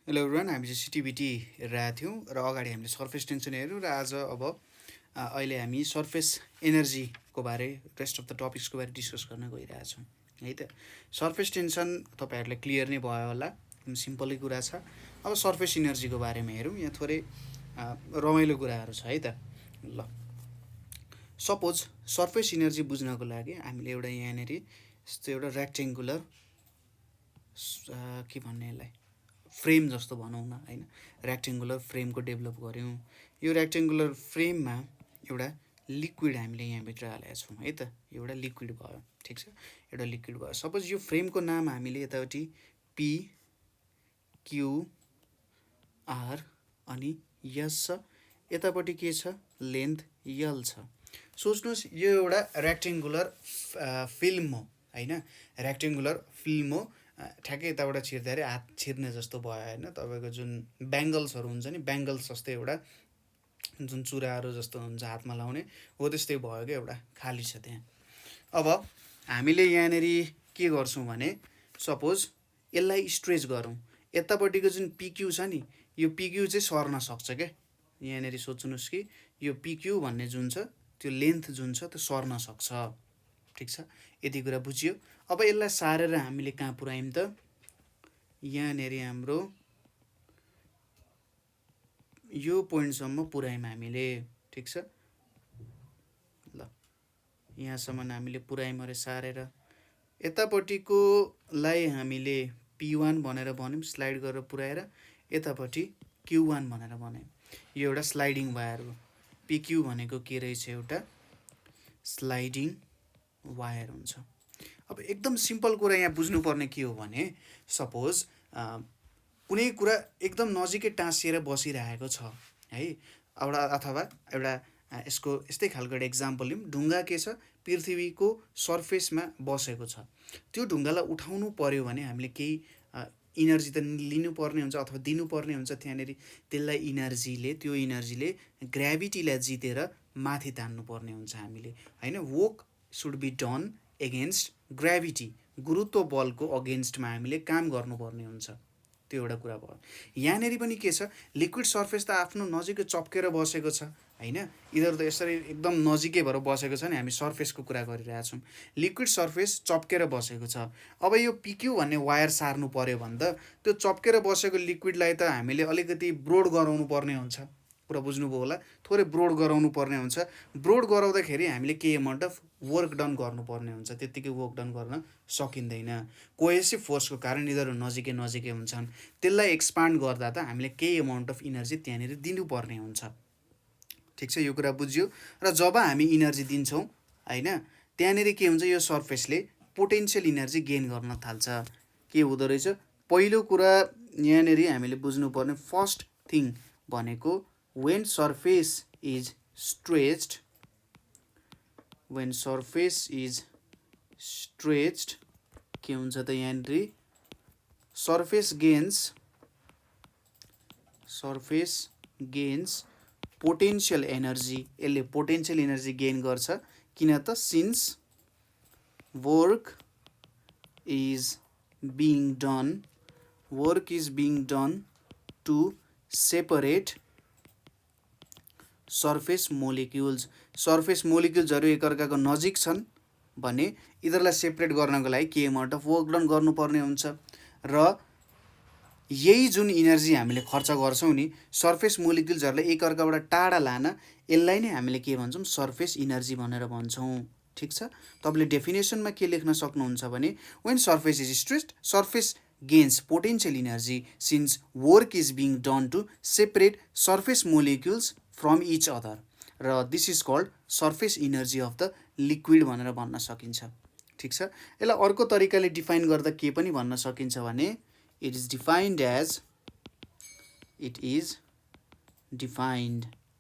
Hello everyone, हामी चाहिँ सिटिबिटी हेरिरहेको थियौँ र अगाडि हामीले सर्फेस टेन्सन हेऱ्यौँ र आज अहिले हामी सर्फेस एनर्जीको बारे रेस्ट अफ द टपिक्सको बारे डिस्कस गर्न गइरहेछौँ है त। सर्फेस टेन्सन तपाईँहरूलाई क्लियर नै भयो होला, एकदम सिम्पलै कुरा छ। अब सर्फेस इनर्जीको बारेमा हेरौँ, यहाँ थोरै रमाइलो कुराहरू छ है त। ल, सपोज सर्फेस इनर्जी बुझ्नको लागि हामीले एउटा यहाँनिर यस्तो एउटा रेक्टेङ्गुलर के भन्ने यसलाई फ्रेम जस्तो भनौँ न होइन, रेक्टेङ्गुलर फ्रेमको डेभलप गऱ्यौँ। यो रेक्टेङ्गुलर फ्रेममा एउटा लिक्विड हामीले यहाँभित्र हालेका छौँ है त। एउटा लिक्विड भयो, ठिक छ, एउटा लिक्विड भयो। सपोज यो फ्रेमको नाम हामीले यतापट्टि PQR अनि यस छ, यतापट्टि के छ, लेन्थ यल छ। सोच्नुहोस् यो एउटा रेक्टेङ्गुलर फिल्म हो होइन, रेक्टेङ्गुलर फिल्म हो। ठ्याक्कै यताबाट छिर्दाखेरि हात छिर्ने जस्तो भयो होइन, तपाईँको जुन ब्याङ्गल्सहरू हुन्छ नि, ब्याङ्गल्स जस्तै एउटा जुन चुराहरू जस्तो हुन्छ हातमा लाउने, हो त्यस्तै भयो क्या, एउटा खाली छ त्यहाँ। अब हामीले यहाँनिर के गर्छौँ भने सपोज यसलाई स्ट्रेच गरौँ, यतापट्टिको जुन पिक्यू छ नि, यो पिक्यू चाहिँ सर्न सक्छ क्या। यहाँनिर सोच्नुहोस् कि यो पिक्यू भन्ने जुन छ त्यो लेन्थ जुन छ त्यो सर्न सक्छ, ठिक छ, यति कुरा बुझियो। अब यसलाई सारेर हामीले कहाँ पुऱ्यायौँ त, यहाँनिर हाम्रो यो पोइन्टसम्म पुऱ्यायौँ हामीले, ठिक छ। ल, यहाँसम्म हामीले पुऱ्यायौँ अरे सारेर। यतापट्टिकोलाई हामीले P1 भनेर भन्यौँ, स्लाइड गरेर पुऱ्याएर यतापट्टि Q1 भनेर भन्यौँ। यो एउटा स्लाइडिङ वायर हो। PQ भनेको के रहेछ, एउटा स्लाइडिङ वायर हुन्छ। अब एकदम सिम्पल कुरा यहाँ बुझ्नुपर्ने के हो भने सपोज कुनै कुरा एकदम नजिकै टाँसिएर बसिरहेको छ है, एउटा अथवा एउटा यसको यस्तै खालको एउटा इक्जाम्पल लिउँ। ढुङ्गा के छ, पृथ्वीको सर्फेसमा बसेको छ। त्यो ढुङ्गालाई उठाउनु पर्यो भने हामीले केही इनर्जी त लिनुपर्ने हुन्छ अथवा दिनुपर्ने हुन्छ त्यहाँनिर। त्यसलाई त्यो इनर्जीले ग्राभिटीलाई जितेर माथि तान्नुपर्ने हुन्छ हामीले होइन। Work should be done against gravity, गुरुत्व बलको अगेन्स्टमा हामीले काम गर्नुपर्ने हुन्छ, त्यो एउटा कुरा भयो। यहाँनिर पनि के छ, लिक्विड सर्फेस त आफ्नो नजिकै चप्केर बसेको छ होइन, यिनीहरू त यसरी एकदम नजिकै भएर बसेको छ नि, हामी सर्फेसको कुरा गरिरहेछौँ। लिक्विड सर्फेस चप्केर बसेको छ। अब यो पिक्यू भन्ने वायर सार्नु पर्यो भने त त्यो चप्केर बसेको लिक्विडलाई त हामीले अलिकति ब्रोड गराउनु पर्ने हुन्छ, कुरा बुझ्नुभयो होला, थोरै ब्रोड गराउनु पर्ने हुन्छ। ब्रोड गराउँदाखेरि हामीले केही एमाउन्ट अफ वर्क डन गर्नुपर्ने हुन्छ, त्यत्तिकै वर्क डन गर्न सकिँदैन। कोहेसिभ फोर्सको कारण यिनीहरू नजिकै नजिकै हुन्छन्, त्यसलाई एक्सपान्ड गर्दा त हामीले केही एमाउन्ट अफ इनर्जी त्यहाँनिर दिनुपर्ने हुन्छ, ठिक छ, यो कुरा बुझ्यो। र जब हामी इनर्जी दिन्छौँ होइन, त्यहाँनिर के हुन्छ, यो सर्फेसले पोटेन्सियल इनर्जी गेन गर्न थाल्छ। के हुँदो रहेछ, पहिलो कुरा यहाँनिर हामीले बुझ्नुपर्ने फर्स्ट थिङ भनेको when surface is stretched के हुन्छ त यहाँनिर surface gains पोटेन्सियल एनर्जी। यसले पोटेन्सियल एनर्जी गेन गर्छ, किन त since work is being done to separate surface molecules. Surface मोलिक्युल्सहरू एकअर्काको नजिक छन् भने यिनीहरूलाई सेपरेट गर्नको लागि के एमाउन्ट अफ वर्क डन गर्नुपर्ने हुन्छ। र यही जुन इनर्जी हामीले खर्च गर्छौँ नि सर्फेस मोलिक्युल्सहरूलाई एकअर्काबाट टाढा लान, यसलाई नै हामीले के भन्छौँ, सर्फेस इनर्जी भनेर भन्छौँ, ठिक छ। तपाईँले डेफिनेसनमा के लेख्न सक्नुहुन्छ भने when surface is stretched, surface gains potential energy since work is being done to separate surface molecules from each other, र this is called surface energy of the liquid भनेर भन्न सकिन्छ, ठिक छ। यसलाई अर्को तरिकाले डिफाइन गर्दा के पनि भन्न सकिन्छ भने it is defined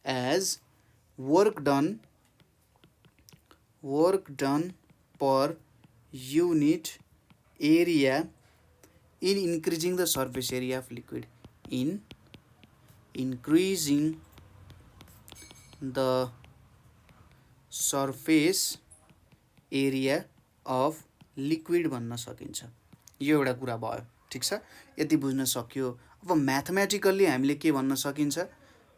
as work done per unit area in increasing the surface area of liquid, in increasing the surface area of liquid भन्न सकिन्छ। यो एउटा कुरा भयो, ठिक छ, यति बुझ्न सक्यो। अब म्याथमेटिकल्ली हामीले के भन्न सकिन्छ,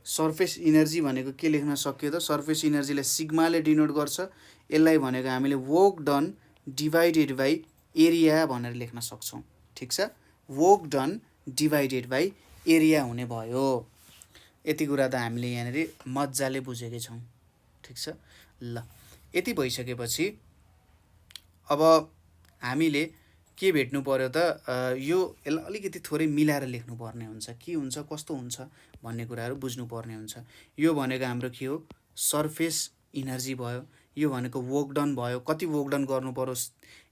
सर्फेस इनर्जी भनेको के लेख्न सक्यो त, सर्फेस इनर्जीलाई सिग्माले डिनोट गर्छ। यसलाई भनेको हामीले work done divided by area भनेर लेख्न सक्छौँ। ठिक छ, work done divided by area हुने भयो। यति कुरा त हामीले यहाँनिर मजाले बुझेकै छौँ। ठिक छ, ल यति भइसकेपछि अब हामीले के भेट्नु पर्यो त, यो यसलाई अलिकति थोरै मिलाएर लेख्नुपर्ने हुन्छ। के हुन्छ कस्तो हुन्छ भन्ने कुराहरू बुझ्नुपर्ने हुन्छ। यो भनेको हाम्रो के हो, सर्फेस इनर्जी भयो। यो भनेको वर्क डन भयो, कति वर्क डन गर्नु पर्यो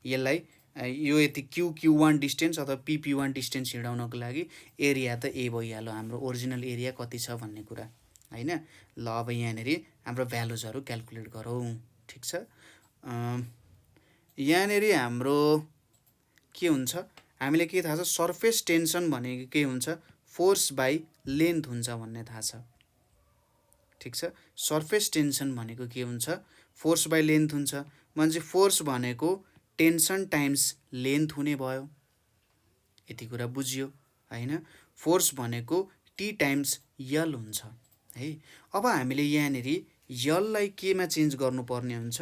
यसलाई, यो यति Q1 डिस्टेन्स अथवा P1 डिस्टेन्स हिँडाउनको लागि एरिया त ए भइहाल्यो, हाम्रो ओरिजिनल एरिया कति छ भन्ने कुरा हैन। ल अब यहाँनिर हाम्रो भ्यालुजहरू क्याल्कुलेट गरौँ। ठिक छ, यहाँनिर हाम्रो के हुन्छ, हामीले के थाहा छ, सर्फेस टेन्सन भनेको के हुन्छ, फोर्स बाई लेन्थ हुन्छ भन्ने थाहा छ। ठिक छ, सर्फेस टेन्सन भनेको के हुन्छ, फोर्स बाई लेन्थ हुन्छ। भने चाहिँ फोर्स भनेको टेन्सन टाइम्स लेन्थ हुने भयो। यति कुरा बुझियो हैन। फोर्स भनेको टी टाइम्स यल हुन्छ है। अब हामीले यहाँनिर यललाई केमा चेन्ज गर्नुपर्ने हुन्छ,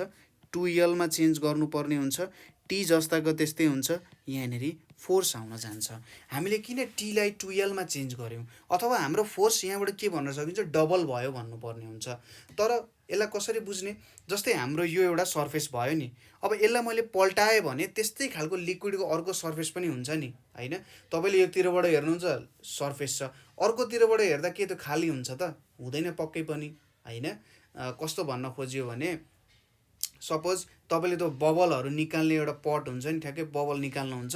2L मा चेन्ज गर्नुपर्ने हुन्छ। टी जस्ताको त्यस्तै हुन्छ, यहाँनिर फोर्स आउन जान्छ। हामीले किन टीलाई 2L मा चेन्ज गऱ्यौँ, अथवा हाम्रो फोर्स यहाँबाट के भन्न सकिन्छ, डबल भयो भन्नुपर्ने हुन्छ। तर यसलाई कसरी बुझ्ने, जस्तै हाम्रो यो एउटा सर्फेस भयो नि, अब यसलाई मैले पल्टाएँ भने त्यस्तै खालको लिक्विडको अर्को सर्फेस पनि हुन्छ नि हैन। तपाईँले योतिरबाट हेर्नुहुन्छ सर्फेस छ, अर्कोतिरबाट हेर्दा के त्यो खाली हुन्छ त, हुँदैन पक्कै पनि हैन। कस्तो भन्न खोज्यो भने, सपोज तपाईँले त्यो बबलहरू निकाल्ने एउटा पट हुन्छ नि, ठ्याक्कै बबल निकाल्नुहुन्छ,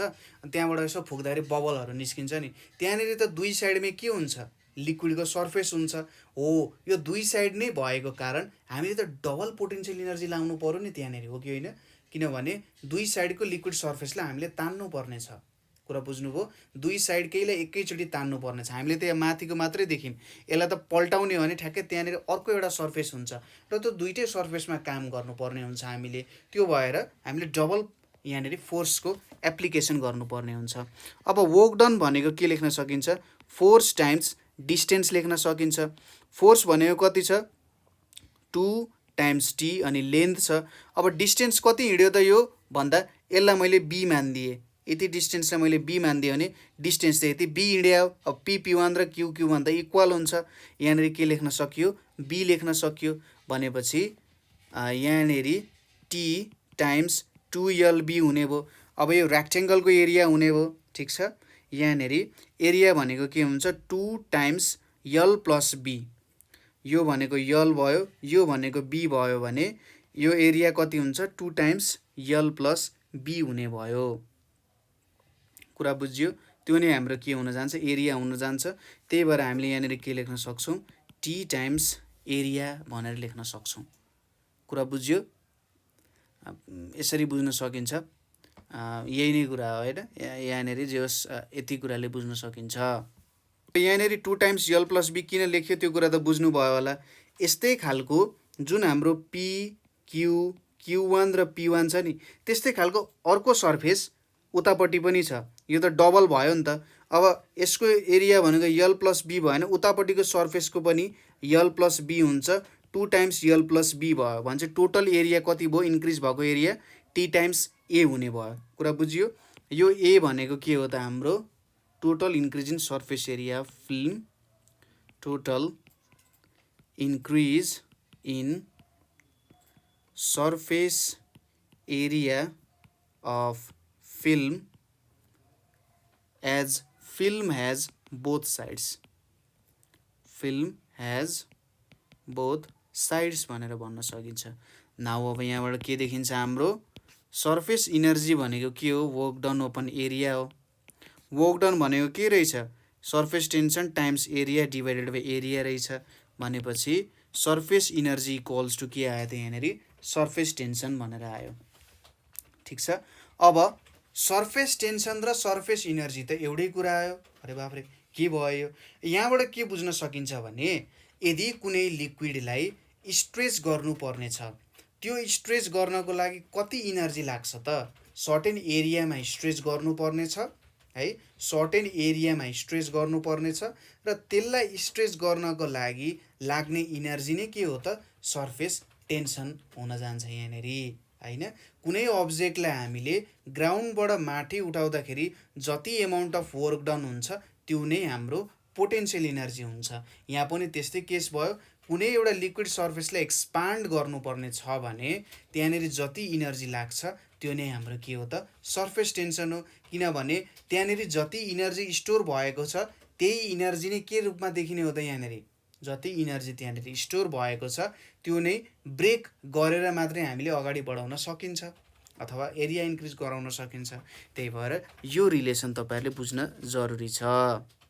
त्यहाँबाट यसो फुक्दाखेरि बबलहरू निस्किन्छ नि, त्यहाँनिर त दुई साइडमै के हुन्छ, लिक्विडको सर्फेस हुन्छ। हो, यो दुई साइड नै भएको कारण हामीले त डबल पोटेन्सियल इनर्जी लाउनु पर्यो नि त्यहाँनिर, हो कि होइन। किनभने दुई साइडको लिक्विड सर्फेसलाई हामीले तान्नु पर्ने छ। कुरा बुझ्नुभयो, दुई साइडकैलाई एकैचोटि तान्नु पर्ने छ। हामीले त यहाँ माथिको मात्रै देख्यौँ, यसलाई त पल्टाउने हो भने ठ्याक्कै त्यहाँनिर अर्को एउटा सर्फेस हुन्छ र त्यो दुइटै सर्फेसमा काम गर्नुपर्ने हुन्छ हामीले। त्यो भएर हामीले डबल यहाँनिर फोर्सको एप्लिकेसन गर्नुपर्ने हुन्छ। अब वर्क डन भनेको के लेख्न सकिन्छ, फोर्स टाइम्स डिस्टेन्स लेख्न सकिन्छ। फोर्स भनेको कति छ, 2 टाइम्स टी अनि लेन्थ छ। अब डिस्टेन्स कति हिँड्यो त यो भन्दा, यसलाई मैले बी मानिदिएँ, यति डिस्टेन्सलाई मैले बी मानिदिएँ भने डिस्टेन्स चाहिँ यति बी हिँड्यो। अब P1 र Q1 त इक्वल हुन्छ, यहाँनिर के लेख्न सकियो, बी लेख्न सकियो। भनेपछि यहाँनिर टी टाइम्स 2LB हुने भयो। अब यो रेक्टेङ्गलको एरिया हुने भयो। ठिक छ, यहाँनिर एरिया भनेको के हुन्छ, 2 टाइम्स यल प्लस बी। यो भनेको यल भयो, यो भनेको बी भयो भने यो एरिया कति हुन्छ, 2 टाइम्स यल प्लस बी हुने भयो। कुरा बुझ्यो, त्यो नै हाम्रो के हुन जान्छ, एरिया हुन जान्छ। त्यही भएर हामीले यहाँनिर के लेख्न सक्छौँ, टी टाइम्स एरिया भनेर लेख्न सक्छौँ। कुरा बुझ्यो, यसरी बुझ्न सकिन्छ। यही नै कुरा हो होइन, यहाँनिर जे होस् यति कुराले बुझ्न सकिन्छ। यहाँनिर 2 टाइम्स यल प्लस बी किन लेख्यो त्यो कुरा त बुझ्नुभयो होला। यस्तै खालको जुन हाम्रो Q1 र P1 छ नि, त्यस्तै खालको अर्को सर्फेस उतापट्टि पनि छ। यो त डबल भयो नि त। अब यसको एरिया भनेको यल प्लस बी भयो भने उतापट्टिको सर्फेसको पनि यल प्लस बी हुन्छ। 2 टाइम्स यल प्लस बी भयो भने चाहिँ टोटल एरिया कति भयो, इन्क्रिज भएको एरिया टी टाइम्स ए हुने भयो। कुरा बुझियो, यो ए भनेको के हो त, हाम्रो total increase in surface area of film, total increase in surface area of film as film has both sides, film has both sides भनेर भन्न सकिन्छ। नाउ अब यहाँबाट के देखिन्छ, हाम्रो सर्फेस इनर्जी भनेको के हो, वर्क डन ओपन एरिया हो। वर्क डन भनेको के रहेछ, surface tension times area divided by area रहेछ। भनेपछि सर्फेस इनर्जी इक्वल्स टु के आयो त, यहाँनिर सर्फेस टेन्सन भनेर आयो। ठिक छ, अब सर्फेस टेन्सन र सर्फेस इनर्जी त एउटै कुरा आयो। अरे बाफ्रे, के भयो यहाँबाट के बुझ्न सकिन्छ भने, यदि कुनै लिक्विडलाई स्ट्रेच गर्नुपर्ने छ, त्यो स्ट्रेच गर्नको लागि कति इनर्जी लाग्छ त, सर्टेन एरियामा स्ट्रेच गर्नुपर्ने छ है, सर्टेन एरियामा स्ट्रेच गर्नुपर्नेछ र त्यसलाई स्ट्रेच गर्नको लागि लाग्ने इनर्जी नै के हो त सर्फेस टेन्सन हुन जान्छ यहाँनिर होइन। कुनै अब्जेक्टलाई हामीले ग्राउन्डबाट माथि उठाउँदाखेरि जति एमाउन्ट अफ वर्क डन हुन्छ त्यो नै हाम्रो पोटेन्सियल इनर्जी हुन्छ। यहाँ पनि त्यस्तै केस भयो, कुनै एउटा लिक्विड सर्फेसलाई एक्सपान्ड गर्नुपर्ने छ भने त्यहाँनिर जति इनर्जी लाग्छ त्यो नै हाम्रो के हो त सर्फेस टेन्सन हो। किनभने त्यहाँनिर जति इनर्जी स्टोर भएको छ त्यही इनर्जी नै के रूपमा देखिने हो त यहाँनिर जति इनर्जी त्यहाँनिर स्टोर भएको छ त्यो नै ब्रेक गरेर मात्रै हामीले अगाडि बढाउन सकिन्छ अथवा एरिया इन्क्रिज गराउन सकिन्छ। त्यही भएर यो रिलेसन तपाईँहरूले बुझ्न जरुरी छ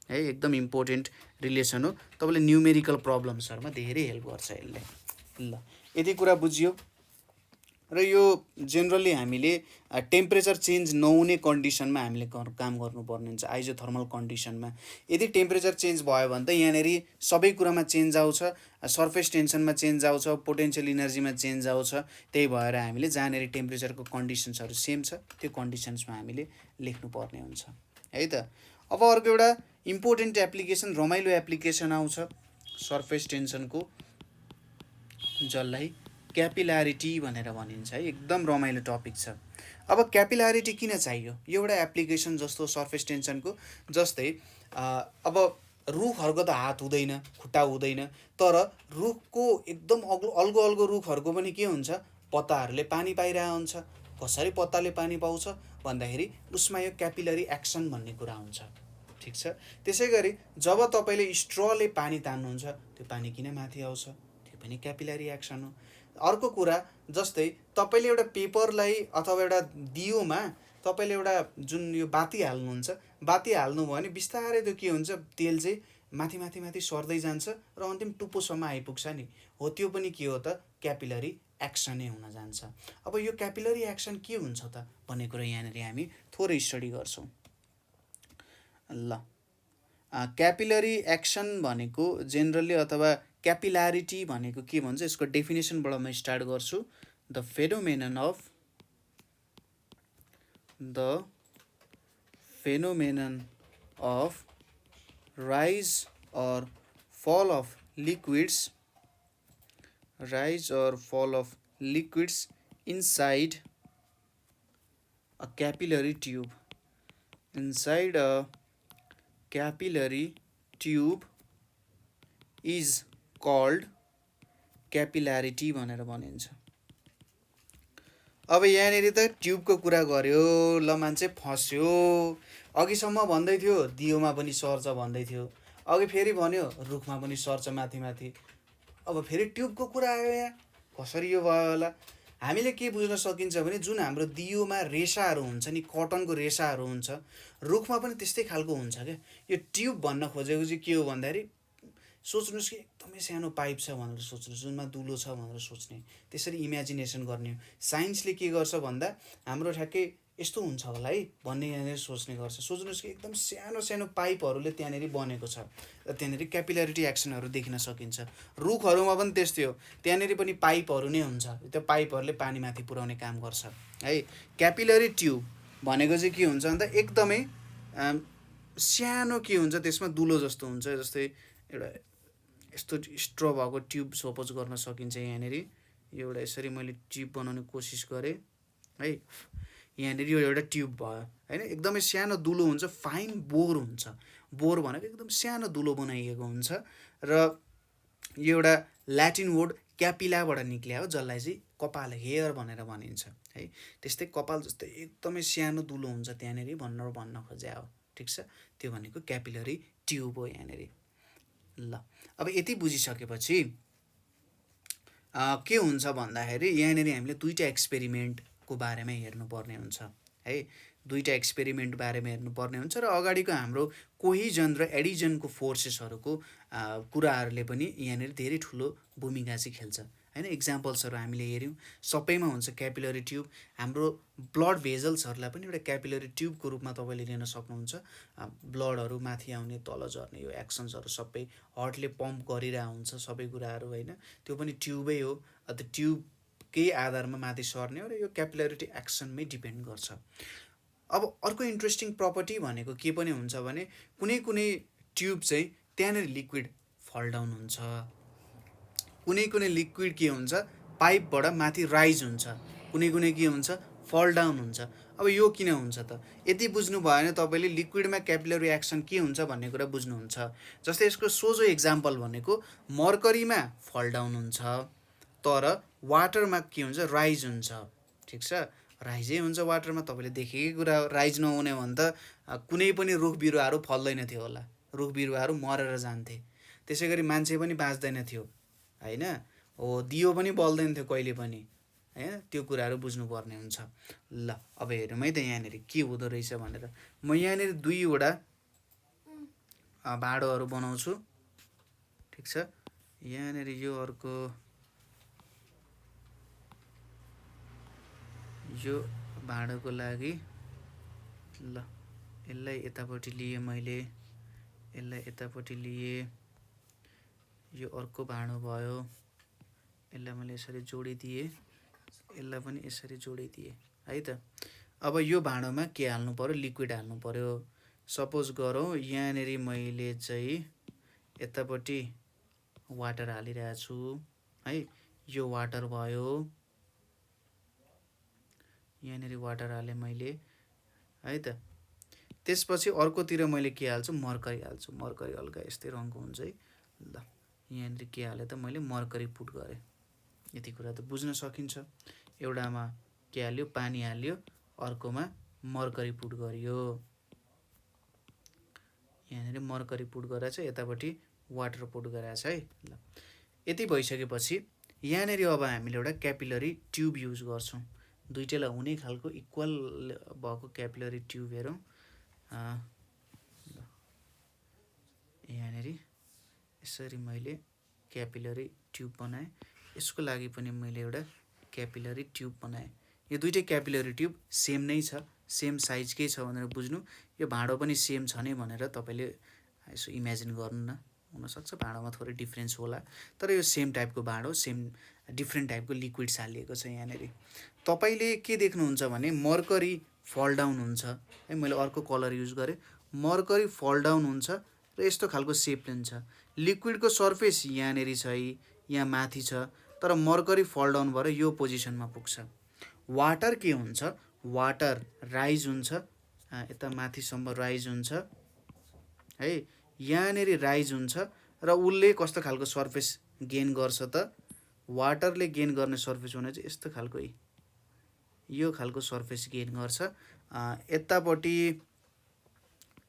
है, एकदम इम्पोर्टेन्ट रिलेसन हो। तपाईँले न्युमेरिकल प्रब्लम्सहरूमा धेरै हेल्प गर्छ यसले। ल यति कुरा बुझियो र यो जेनरली हामीले टेम्परेचर चेन्ज नहुने कन्डिसनमा हामीले काम गर्नुपर्ने हुन्छ आइजोथर्मल कन्डिसनमा। यदि टेम्परेचर चेन्ज भयो भने त यहाँनिर सबै कुरामा चेन्ज आउँछ, सर्फेस टेन्सनमा चेन्ज आउँछ, पोटेन्सियल इनर्जीमा चेन्ज आउँछ। त्यही भएर हामीले जहाँनिर टेम्परेचरको कन्डिसन्सहरू सेम छ त्यो कन्डिसन्समा हामीले लेख्नुपर्ने हुन्छ है त। अब अर्को एउटा इम्पोर्टेन्ट एप्लिकेसन, रमाइलो एप्लिकेसन आउँछ सर्फेस टेन्सनको, जसलाई क्यापिलारिटी भनेर भनिन्छ है, एकदम रमाइलो टपिक छ। अब क्यापिलारिटी किन चाहियो? एउटा एप्लिकेसन जस्तो सर्फेस टेन्सनको, जस्तै अब रुखहरूको त हात हुँदैन, खुट्टा हुँदैन, तर रुखको एकदम अल्गो अल्गो रुखहरूको पनि के हुन्छ, पत्ताहरूले पानी पाइरहेको हुन्छ। कसरी पत्ताले पानी पाउँछ भन्दाखेरि उसमा यो क्यापिलरी एक्सन भन्ने कुरा हुन्छ, ठिक छ। त्यसै गरी जब तपाईँले स्ट्रले पानी तान्नुहुन्छ त्यो पानी किन माथि आउँछ, त्यो पनि क्यापिलरी एक्सन हो। अर्को कुरा, जस्तै तपाईँले एउटा पेपरलाई अथवा एउटा दियोमा तपाईँले एउटा जुन यो बाती हाल्नुहुन्छ, बाती हाल्नुभयो भने बिस्तारै त्यो के हुन्छ, तेल चाहिँ माथि माथि माथि सर्दै जान्छ र अन्तिम टुप्पोसम्म आइपुग्छ नि, हो त्यो पनि के हो त क्यापिलरी एक्सनै हुन जान्छ। अब यो क्यापिलरी एक्सन के हुन्छ त भन्ने कुरा यहाँनिर हामी थोरै स्टडी गर्छौँ। ल क्यापिलरी एक्सन भनेको जेनरली अथवा क्यापिलारिटी भनेको के भन्छ, यसको डेफिनेसनबाट म स्टार्ट गर्छु। The phenomenon of rise or fall of liquids inside a capillary tube. Inside a capillary tube is called capillarity भनेर भनिन्छ। अब यहाँनिर त ट्युबको कुरा गर्यो, ल मान्छे फस्यो। अघिसम्म भन्दै थियो दियोमा पनि सर्छ भन्दै थियो, अघि फेरि भन्यो रुखमा पनि सर्छ माथि माथि, अब फेरि ट्युबको कुरा आयो यहाँ, कसरी यो भयो होला? हामीले के बुझ्न सकिन्छ भने जुन हाम्रो दियोमा रेसाहरू हुन्छ नि, कटनको रेसाहरू हुन्छ, रुखमा पनि त्यस्तै खालको हुन्छ क्या। यो ट्युब भन्न खोजेको चाहिँ के हो भन्दाखेरि सोच्नुहोस् कि एकदमै सानो पाइप छ भनेर सोच्नुहोस्, जुनमा दुलो छ भनेर सोच्ने, त्यसरी इमेजिनेसन गर्ने हो। साइन्सले के गर्छ भन्दा हाम्रो ठ्याक्कै यस्तो हुन्छ होला है भन्ने यहाँनिर सोच्ने गर्छ। सोच्नुहोस् कि एकदम सानो सानो पाइपहरूले त्यहाँनिर बनेको छ र त्यहाँनिर क्यापिलरिटी एक्सनहरू देखिन सकिन्छ। रुखहरूमा पनि त्यस्तै हो, त्यहाँनिर पनि पाइपहरू नै हुन्छ, त्यो पाइपहरूले पानी माथि पुर्याउने काम गर्छ है। क्यापिलरी ट्युब भनेको चाहिँ के हुन्छ भन्दा एकदमै सानो के हुन्छ, त्यसमा दुलो जस्तो हुन्छ, जस्तै एउटा यस्तो स्ट्र भएको ट्युब सपोज गर्न सकिन्छ। यहाँनिर यो एउटा यसरी मैले ट्युब बनाउने कोसिस गरेँ है, यहाँनिर यो एउटा ट्युब भयो होइन, एकदमै सानो दुलो हुन्छ, फाइन बोर हुन्छ। बोर भनेको एकदम सानो दुलो बनाइएको हुन्छ र यो एउटा ल्याटिन वर्ड क्यापिलाबाट निक्ल्या हो, जसलाई चाहिँ कपाल, हेयर भनेर भनिन्छ है। त्यस्तै कपाल जस्तै एकदमै सानो दुलो हुन्छ त्यहाँनिर भन्न खोजे हो, ठिक छ। त्यो भनेको क्यापिलरी ट्युब हो यहाँनिर। ल अब यति बुझिसकेपछि के हुन्छ भन्दाखेरि यहाँनिर हामीले दुईवटा एक्सपेरिमेन्टको बारेमा हेर्नुपर्ने हुन्छ है, दुईवटा एक्सपेरिमेन्ट बारेमा हेर्नुपर्ने हुन्छ र अगाडिको हाम्रो कोहिजन र एडिजनको फोर्सेसहरूको कुराहरूले पनि यहाँनिर धेरै ठुलो भूमिका चाहिँ खेल्छ होइन। इक्जाम्पल्सहरू हामीले हेऱ्यौँ, सबैमा हुन्छ क्यापिलरी ट्युब। हाम्रो ब्लड भेजल्सहरूलाई पनि एउटा क्यापिलरी ट्युबको रूपमा तपाईँले लिन सक्नुहुन्छ। ब्लडहरू माथि आउने तल झर्ने यो एक्सन्सहरू सबै हार्टले पम्प गरिरहेको हुन्छ सबै कुराहरू होइन, त्यो पनि ट्युबै हो। त्यो ट्युबकै आधारमा माथि सर्ने हो र यो क्यापिलरिटी एक्सनमै डिपेन्ड गर्छ। अब अर्को इन्ट्रेस्टिङ प्रपर्टी भनेको के पनि हुन्छ भने कुनै कुनै ट्युब चाहिँ त्यहाँनिर लिक्विड फल डाउन हुन्छ, कुनै कुनै लिक्विड के हुन्छ पाइपबाट माथि राइज हुन्छ, कुनै कुनै के हुन्छ फल डाउन हुन्छ। अब यो किन हुन्छ त? यति बुझ्नु भयो भने तपाईँले लिक्विडमा क्यापिलरी एक्सन के हुन्छ भन्ने कुरा बुझ्नुहुन्छ। जस्तै यसको सोझो इक्जाम्पल भनेको मर्करीमा फल डाउन हुन्छ, तर वाटरमा के हुन्छ राइज हुन्छ। ठिक छ, राइजै हुन्छ वाटरमा। तपाईँले देखेकै कुरा हो, राइज नहुने भने त कुनै पनि रुख बिरुवाहरू फल्दैन थियो होला, रुख बिरुवाहरू मरेर जान्थे। त्यसै गरी मान्छे पनि बाँच्दैन थियो होइन, हो दियो पनि बल्दैन थियो कहिले पनि होइन। त्यो कुराहरू बुझ्नुपर्ने हुन्छ। ल अब हेरौँ है त यहाँनिर के हुँदो रहेछ भनेर। म यहाँनिर दुईवटा भाँडोहरू बनाउँछु। ठिक छ, यहाँनिर यो अर्को यो भाँडोको लागि ल यसलाई यतापट्टि लिएँ मैले, यसलाई यतापट्टि लिएँ। यो अर्को भाँडो भयो, यसलाई मैले यसरी जोडिदिएँ, यसलाई पनि यसरी जोडिदिएँ है त। अब यो भाँडोमा के हाल्नु पर्यो? लिक्विड हाल्नु पर्यो। सपोज गरौँ यहाँनिर मैले चाहिँ यतापट्टि वाटर हालिरहेको छु है, यो वाटर भयो, यहाँनिर वाटर हालेँ मैले है त। त्यसपछि अर्कोतिर मैले के हाल्छु? मर्करी हाल्छु। मर्करी हल्का यस्तै रङको हुन्छ है। ल यहाँनिर के हालेँ त मैले? मर्करी पुट गरेँ। यति कुरा त बुझ्न सकिन्छ। एउटामा के हाल्यो? पानी हाल्यो, अर्कोमा मर्करी पुट गरियो। यहाँनिर मर्करी पुट गरेछ, यतापट्टि वाटर पुट गरेछ है। ल यति भइसकेपछि यहाँनिर अब हामीले एउटा क्यापिलरी ट्युब युज गर्छौँ। दुईटैलाई हुने खालको इक्वल भएको क्यापिलरी ट्युब हेरौँ। यहाँनिर यसरी मैले क्यापिलरी ट्युब बनाएँ। यसको लागि पनि मैले एउटा क्यापिलरी ट्युब बनाएँ। यो दुईटै क्यापिलरी ट्युब सेम नै छ, सेम साइजकै छ भनेर बुझ्नु। यो भाँडो पनि सेम छ नै भनेर तपाईँले यसो इमेजिन गर्नु न। हुनसक्छ भाँडोमा थोरै डिफ्रेन्स होला, तर यो सेम टाइपको भाँडो, सेम डिफ्रेन्ट टाइपको लिक्विड्स हालिएको छ यहाँनिर। तपाईँले के देख्नुहुन्छ भने मर्करी फल डाउन हुन्छ है। मैले अर्को कलर युज गरेँ। मर्करी फल डाउन हुन्छ र यस्तो खालको सेप लिन्छ। लिक्विडको सर्फेस यहाँनिर छ, यहाँ माथि छ, तर मर्करी फल डाउन भएर यो पोजिसनमा पुग्छ। वाटर के हुन्छ? वाटर राइज हुन्छ, यता माथिसम्म राइज हुन्छ है। यहाँनिर राइज हुन्छ र उसले कस्तो खालको सर्फेस गेन गर्छ त? वाटरले गेन गर्ने सर्फेस भने चाहिँ यस्तो खालको यो खालको सर्फेस गेन गर्छ। यतापट्टि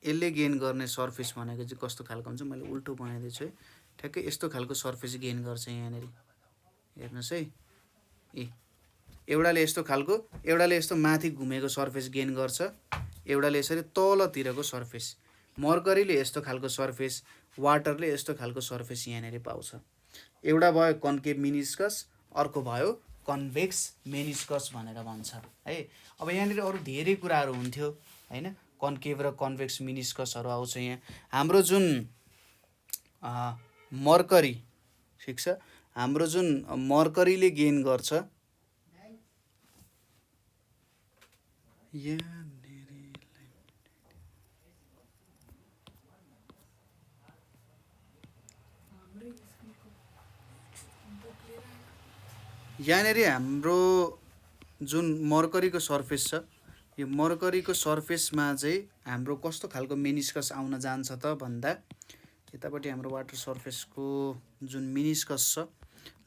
यसले गेन गर्ने सर्फेस भनेको चाहिँ कस्तो खालको हुन्छ? मैले उल्टो बनाइदिन्छु है। ठ्याक्कै यस्तो खालको सर्फेस गेन गर्छ यहाँनिर। हेर्नुहोस् है, एउटाले यस्तो खालको, एउटाले यस्तो माथि घुमेको सर्फेस गेन गर्छ, एउटाले यसरी तलतिरको सर्फेस। मर्करीले यस्तो खालको सर्फेस, वाटरले यस्तो खालको सर्फेस यहाँनिर पाउँछ। एउटा भयो कन्केभ मेनिस्कस, अर्को भयो कन्भेक्स मेनिस्कस भनेर भन्छ है। अब यहाँनिर अरू धेरै कुराहरू हुन्थ्यो होइन, कन्केभ र कन्भेक्स मेनिस्कसहरू आउँछ यहाँ। हाम्रो जुन मर्करी, ठिक छ, हाम्रो जुन मर्करीले गेन गर्छ, यहाँनिर हाम्रो जुन मर्करीको सर्फेस छ, यो मर्करीको सर्फेसमा चाहिँ हाम्रो कस्तो खालको मेनिस्कस आउन जान्छ त भन्दा, यतापट्टि हाम्रो वाटर सर्फेसको जुन मेनिस्कस छ,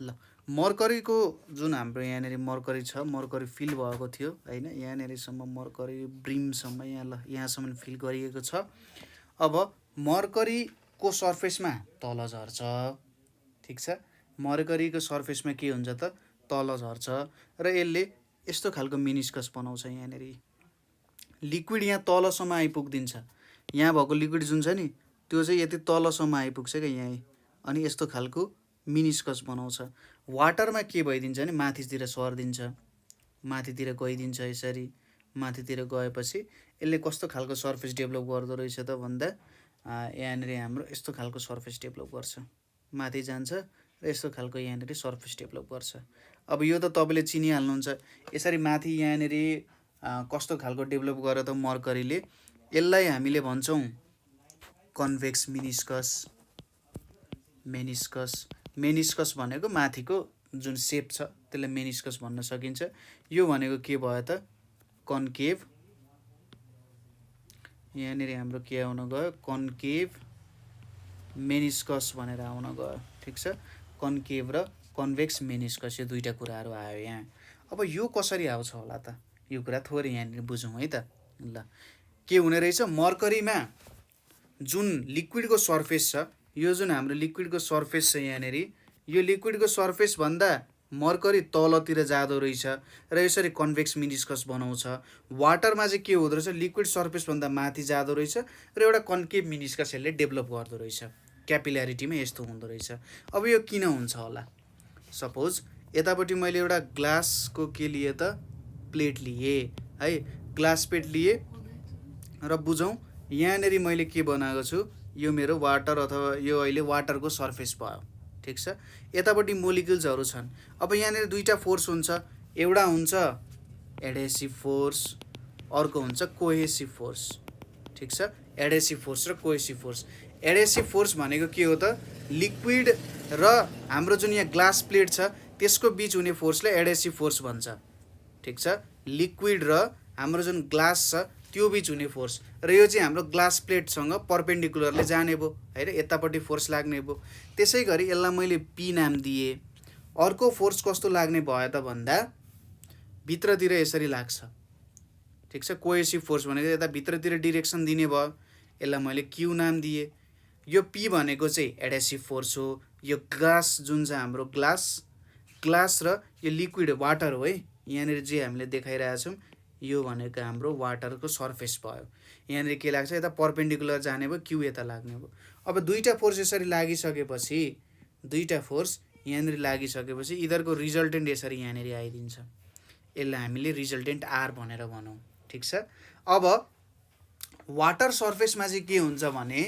ल मर्करीको जुन हाम्रो यहाँनिर मर्करी छ, मर्करी फिल भएको थियो होइन, यहाँनिरसम्म मर्करी ब्रिमसम्म यहाँ ल यहाँसम्म फिल गरिएको छ। अब मर्करीको सर्फेसमा तल झर्छ। ठिक छ, मर्करीको सर्फेसमा के हुन्छ त? तल झर्छ र यसले यस्तो खालको मेनिस्कस बनाउँछ। यहाँनिर लिक्विड यहाँ तलसम्म आइपुग्दिन्छ। यहाँ भएको लिक्विड जुन छ नि, त्यो चाहिँ यति तलसम्म आइपुग्छ क्या यहीँ, अनि यस्तो खालको मेनिस्कस बनाउँछ। वाटरमा के भइदिन्छ भने माथितिर सर्दिन्छ, माथितिर गइदिन्छ। यसरी माथितिर गएपछि यसले कस्तो खालको सर्फेस डेभलप गर्दो रहेछ त भन्दा, यहाँनिर हाम्रो यस्तो खालको सर्फेस डेभलप गर्छ, माथि जान्छ र यस्तो खालको यहाँनिर सर्फेस डेभलप गर्छ। अब यो त तपाईँले चिनिहाल्नुहुन्छ। यसरी माथि यहाँनिर कस्तो खालको डेभलप गरेर त मर्करीले, यसलाई हामीले भन्छौँ कन्भेक्स मेनिस्कस। मेनिस्कस भनेको माथिको जुन सेप छ त्यसलाई मेनिस्कस भन्न सकिन्छ। यो भनेको के भयो त कन्केभ, यहाँनिर हाम्रो के आउन गयो कन्केभ मेनिस्कस भनेर आउन गयो। ठिक छ, कन्केभ र कन्भेक्स मेनिस्कस यो दुईवटा कुराहरू आयो यहाँ। अब यो कसरी आउँछ होला त, यो कुरा थोरै यहाँनिर बुझौँ है त। ल के हुने रहेछ, मर्करीमा जुन लिक्विडको सर्फेस छ, यो जुन हाम्रो लिक्विडको सर्फेस छ यहाँनिर, यो लिक्विडको सर्फेसभन्दा मर्करी तलतिर जाँदो रहेछ र यसरी कन्भेक्स मेनिस्कस बनाउँछ। वाटरमा चाहिँ के हुँदो रहेछ, लिक्विड सर्फेसभन्दा माथि जाँदो रहेछ र एउटा कन्केभ मेनिस्कस यसले डेभलप गर्दो रहेछ। क्यापिल्यारिटीमा यस्तो हुँदो रहेछ। अब यो किन हुन्छ होला, सपोज यतापट्टि मैले एउटा ग्लासको के लिए त प्लेट लिएँ है, ग्लास प्लेट लिएँ र बुझौँ यहाँनिर मैले के बनाएको छु, यो मेरो वाटर अथवा यो अहिले वाटरको सर्फेस भयो। ठिक छ, यतापट्टि मोलिक्युल्सहरू छन्। अब यहाँनिर दुईवटा फोर्स हुन्छ, एउटा हुन्छ एडेसिभ फोर्स, अर्को हुन्छ कोहेसिभ फोर्स। ठिक छ, एडेसिभ फोर्स र कोहेसिभ फोर्स। एडेसिभ फोर्स भनेको के हो त, लिक्विड र हाम्रो जुन यहाँ ग्लास प्लेट छ त्यसको बिच हुने फोर्सलाई एडेसिभ फोर्स भन्छ। ठिक छ, लिक्विड र हाम्रो जुन ग्लास छ त्यो बिच हुने फोर्स, र यो चाहिँ हाम्रो ग्लास प्लेटसँग परपेन्डिकुलरले जाने भयो होइन, यतापट्टि फोर्स लाग्ने भयो। त्यसै गरी यसलाई मैले पी नाम दिएँ। अर्को फोर्स कस्तो लाग्ने भयो त भन्दा भित्रतिर यसरी लाग्छ। ठिक छ, कोहेसिभ फोर्स भनेको यता भित्रतिर डिरेक्सन दिने भयो, यसलाई मैले क्यू नाम दिएँ। यो पी भनेको चाहिँ एडेसिभ फोर्स हो। यो ग्लास जुन छ हाम्रो ग्लास र यो लिक्विड वाटर हो है, यहाँनिर जे हामीले देखाइरहेछौँ यो भनेको हाम्रो वाटरको सर्फेस भयो। यहाँनिर के लाग्छ, यता परपेन्डिकुलर जाने भयो, क्यू यता लाग्ने भयो। अब दुईवटा फोर्स यसरी लागिसकेपछि, दुईवटा फोर्स यहाँनिर लागिसकेपछि यिनीहरूको रिजल्टेन्ट यसरी यहाँनिर आइदिन्छ। यसलाई हामीले रिजल्टेन्ट आर भनेर भनौँ। ठिक छ, अब वाटर सर्फेसमा चाहिँ के हुन्छ भने,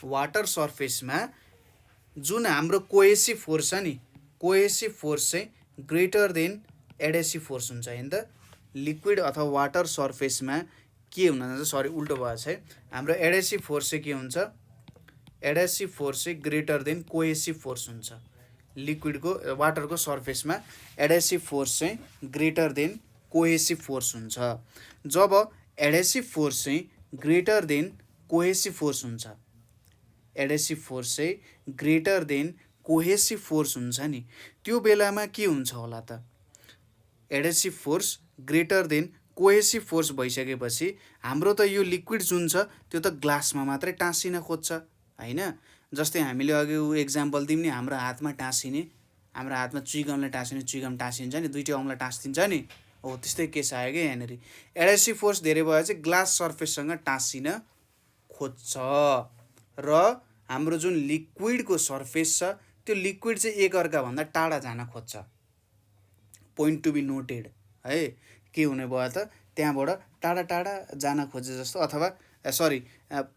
वाटर सर्फेसमा जुन हाम्रो कोहेसिभ फोर्स छ नि, कोहेसिभ फोर्स चाहिँ ग्रेटर देन एडेसिभ फोर्स हुन्छ होइन त। लिक्विड अथवा वाटर सर्फेसमा के हुन जान्छ, सरी उल्टो भयो है, हाम्रो एडेसिभ फोर्स चाहिँ के हुन्छ, एडेसिभ फोर्स चाहिँ ग्रेटर देन कोहेसिभ फोर्स हुन्छ। लिक्विडको वाटरको सर्फेसमा एडेसिभ फोर्स चाहिँ ग्रेटर देन कोहेसिभ फोर्स हुन्छ। जब एडेसिभ फोर्स चाहिँ ग्रेटर देन कोहेसिभ फोर्स हुन्छ, एडेसिभ फोर्स चाहिँ ग्रेटर देन कोहेसिभ फोर्स हुन्छ नि, त्यो बेलामा के हुन्छ होला त, adhesive force greater than cohesive force भइसकेपछि हाम्रो त यो लिक्विड जुन छ त्यो त ग्लासमा मात्रै टाँसिन खोज्छ होइन। जस्तै हामीले अघि एक्जाम्पल दिउँ नि, हाम्रो हातमा टाँसिने, हाम्रो हातमा चुइगमले टाँसिने, चुइगम टाँसिन्छ नि, दुईवटै औँला टाँसिदिन्छ नि, हो त्यस्तै केस आयो क्या यहाँनिर। एडेसिभ फोर्स धेरै भयो चाहिँ ग्लास सर्फेससँग टाँसिन खोज्छ र हाम्रो जुन लिक्विडको सर्फेस छ त्यो लिक्विड चाहिँ एकअर्काभन्दा टाढा जान खोज्छ। पोइन्ट टु बी नोटेड है, के हुने भयो त, त्यहाँबाट टाढा टाढा जान खोजे जस्तो, अथवा सरी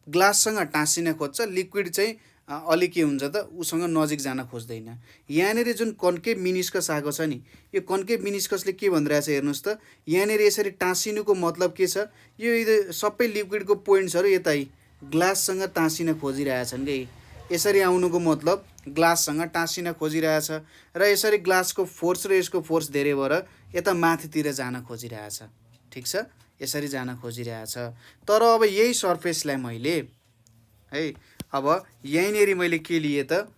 ग्लाससँग टाँसिन खोज्छ, लिक्विड चाहिँ अलिक के हुन्छ त उसँग नजिक जान खोज्दैन। यहाँनिर जुन कन्केभ मेनिस्कस आएको छ नि, यो कन्केभ मेनिस्कसले के भनिरहेछ हेर्नुहोस् त, यहाँनिर यसरी टाँसिनुको मतलब के छ, यो सबै लिक्विडको पोइन्ट्सहरू यतै ग्लाससँग टाँसिन खोजिरहेछन् कि, यसरी आउनुको मतलब ग्लाससँग टाँसिन खोजिरहेछ र यसरी ग्लासको फोर्स र यसको फोर्स धेरै भएर यता माथितिर जान खोजिरहेछ। ठिक छ, यसरी जान खोजिरहेछ। तर अब यही सर्फेसलाई मैले है, अब यहीँनिर मैले के लिएँ त,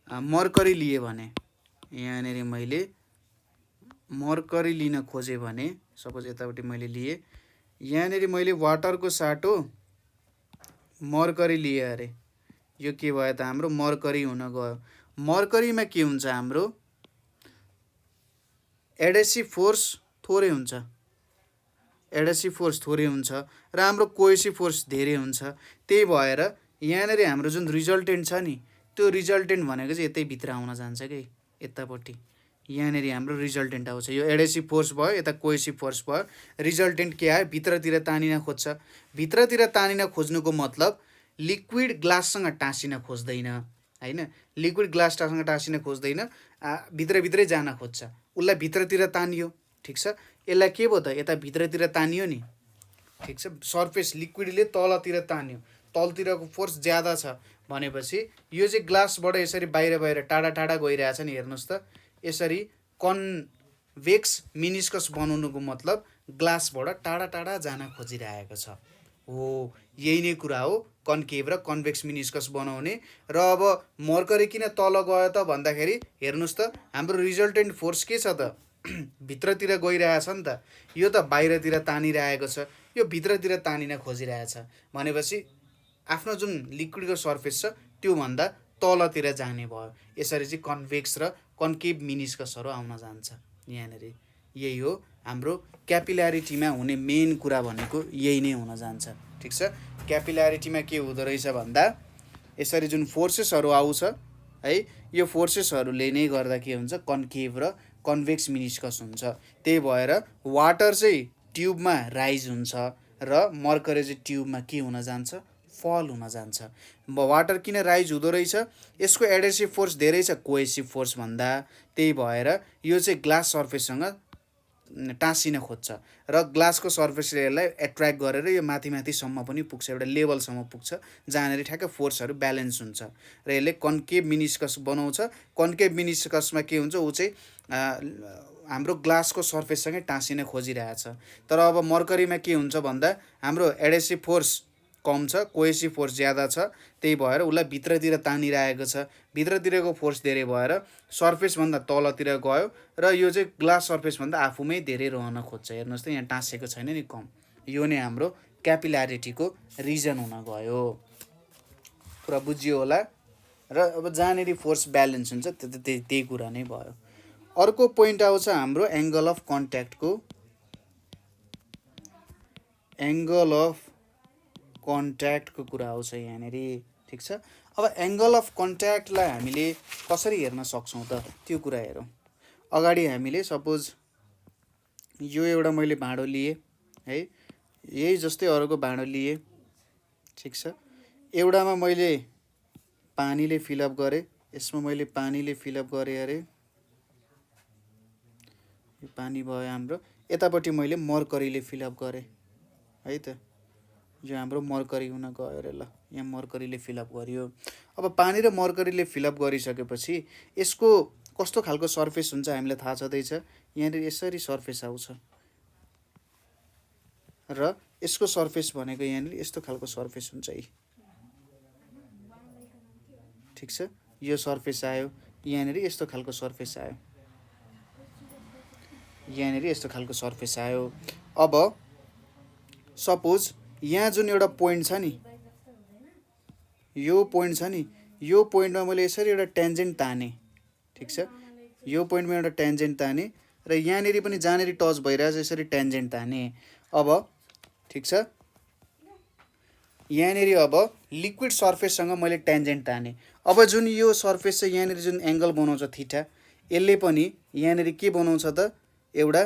मर्करी लिएँ भने, यहाँनिर मैले मर्करी लिन खोजेँ भने, सपोज यतापट्टि मैले लिएँ, यहाँनिर मैले वाटरको साटो मर्करी लिएँ अरे, यो के भयो त हाम्रो मर्करी हुन गयो। मर्करीमा के हुन्छ, हाम्रो एडेसिभ फोर्स थोरै हुन्छ, एडेसिभ फोर्स थोरै हुन्छ र हाम्रो कोहेसिभ फोर्स धेरै हुन्छ। त्यही भएर यहाँनिर हाम्रो जुन रिजल्टेन्ट छ नि, त्यो रिजल्टेन्ट भनेको चाहिँ यतै भित्र आउन जान्छ कि, यतापट्टि यहाँनिर हाम्रो रिजल्टेन्ट आउँछ। यो एडेसिभ फोर्स भयो, यता कोहेसिभ फोर्स भयो, रिजल्टेन्ट के आयो, भित्रतिर तानिन खोज्छ। भित्रतिर तानिन खोज्नुको मतलब लिक्विड ग्लाससँग टाँसिन खोज्दैन होइन, लिक्विड ग्लाससँग टाँसिन खोज्दैन, भित्रभित्रै जान खोज्छ, उसलाई भित्रतिर तानियो। ठिक छ, यसलाई के भयो त यता भित्रतिर तानियो नि, ठिक छ। सर्फेस लिक्विडले तलतिर तान्यो, तलतिरको फोर्स ज्यादा छ भनेपछि यो चाहिँ ग्लासबाट यसरी बाहिर बाहिर टाढा टाढा गइरहेछ नि, हेर्नुहोस् त। यसरी कन्भेक्स मिनिस्कस बनाउनुको मतलब ग्लासबाट टाढा टाढा जान खोजिरहेको छ हो। यही नै कुरा हो कन्केभ र कन्भेक्स मिनिस्कस बनाउने। र अब मर्करी किन तल गयो त भन्दाखेरि हेर्नुहोस् त हाम्रो रिजल्टेन्ट फोर्स के छ त भित्रतिर गइरहेछ नि त, यो त बाहिरतिर तानिरहेको छ, यो भित्रतिर तानिन खोजिरहेछ भनेपछि आफ्नो जुन लिक्विडको सर्फेस छ त्योभन्दा तलतिर जाने भयो। यसरी चाहिँ कन्भेक्स र कन्केभ मिनिस्कसहरू आउन जान्छ यहाँनिर। यही हो हाम्रो क्यापिल्यारिटीमा हुने मेन कुरा भनेको यही नै हुन जान्छ, ठिक छ। क्यापिल्यारिटीमा के हुँदो रहेछ भन्दा यसरी जुन फोर्सेसहरू आउँछ है, यो फोर्सेसहरूले नै गर्दा के हुन्छ कन्केभ र कन्भेक्स मिनिस्कस हुन्छ। त्यही भएर वाटर चाहिँ ट्युबमा राइज हुन्छ र मर्करी चाहिँ ट्युबमा के हुन जान्छ फल हुन जान्छ। वाटर किन राइज हुँदो रहेछ, यसको एडेसिभ फोर्स धेरै छ कोहेसिभ फोर्स भन्दा, त्यही भएर यो चाहिँ ग्लास सर्फेससँग टाँसिन खोज्छ र ग्लासको सर्फेसले यसलाई एट्र्याक्ट गरेर यो माथि माथिसम्म पनि पुग्छ, एउटा लेभलसम्म पुग्छ जहाँनिर ठ्याक्कै फोर्सहरू ब्यालेन्स हुन्छ र यसले कन्केभ मिनिस्कस बनाउँछ। कन्केभ मिनिस्कसमा के हुन्छ, ऊ चाहिँ हाम्रो ग्लासको सर्फेससँगै टाँसिन खोजिरहेछ। तर अब मर्करीमा के हुन्छ भन्दा हाम्रो एडेसिभ फोर्स कम छ, कोहेसिभ फोर्स ज्यादा छ, त्यही भएर उसलाई भित्रतिर तानिरहेको छ। भित्रतिरको फोर्स धेरै भएर सर्फेसभन्दा तलतिर गयो र यो चाहिँ ग्लास सर्फेसभन्दा आफूमै धेरै रहन खोज्छ। हेर्नुहोस् त यहाँ टाँसेको छैन नि, कम। यो नै हाम्रो क्यापिल्यारिटीको रिजन हुन गयो। पुरा बुझियो होला। र अब जहाँनिर फोर्स ब्यालेन्स हुन्छ त्यही कुरा नै भयो। अर्को पोइन्ट आउँछ हाम्रो एङ्गल अफ कन्ट्याक्टको। एङ्गल अफ कन्ट्याक्टको कुरा आउँछ यहाँनिर, ठिक छ। अब एङ्गल अफ कन्ट्याक्टलाई हामीले कसरी हेर्न सक्छौँ त त्यो कुरा हेरौँ। अगाडि हामीले सपोज यो एउटा मैले भाँडो लिएँ है, यही जस्तै अरूको भाँडो लिएँ, ठिक छ। एउटामा मैले पानीले फिलअप गरेँ, यसमा मैले पानीले फिलअप गरेँ अरे, यो पानी भयो हाम्रो। यतापट्टि मैले मर्करीले फिलअप गरेँ है त, यो हाम्रो मर्करी हुन गयो अरे। ल यहाँ मर्करीले फिलअप गरियो। अब पानी र मर्करीले फिलअप गरिसकेपछि यसको कस्तो खालको सर्फेस हुन्छ हामीलाई थाहा छँदैछ। यहाँनिर यसरी सर्फेस आउँछ र यसको सर्फेस भनेको यहाँनिर यस्तो खालको सर्फेस हुन्छ है, ठिक छ। यो सर्फेस आयो, यहाँनिर यस्तो खालको सर्फेस आयो, यहाँनिर यस्तो खालको सर्फेस आयो। अब सपोज यहाँ जुन एउटा पोइन्ट छ नि, यो पोइन्ट छ नि, यो पोइन्टमा मैले यसरी एउटा टेन्जेन्ट तानेँ, ठिक छ। यो पोइन्टमा एउटा टेन्जेन्ट तानेँ र यहाँनिर पनि जहाँनिर टच भइरहेछ यसरी टेन्जेन्ट तानेँ। अब ठिक छ, यहाँनिर अब लिक्विड सर्फेससँग मैले टेन्जेन्ट तानेँ। अब जुन यो सर्फेस छ यहाँनिर जुन एङ्गल बनाउँछ थीटा, यसले पनि यहाँनिर के बनाउँछ त एउटा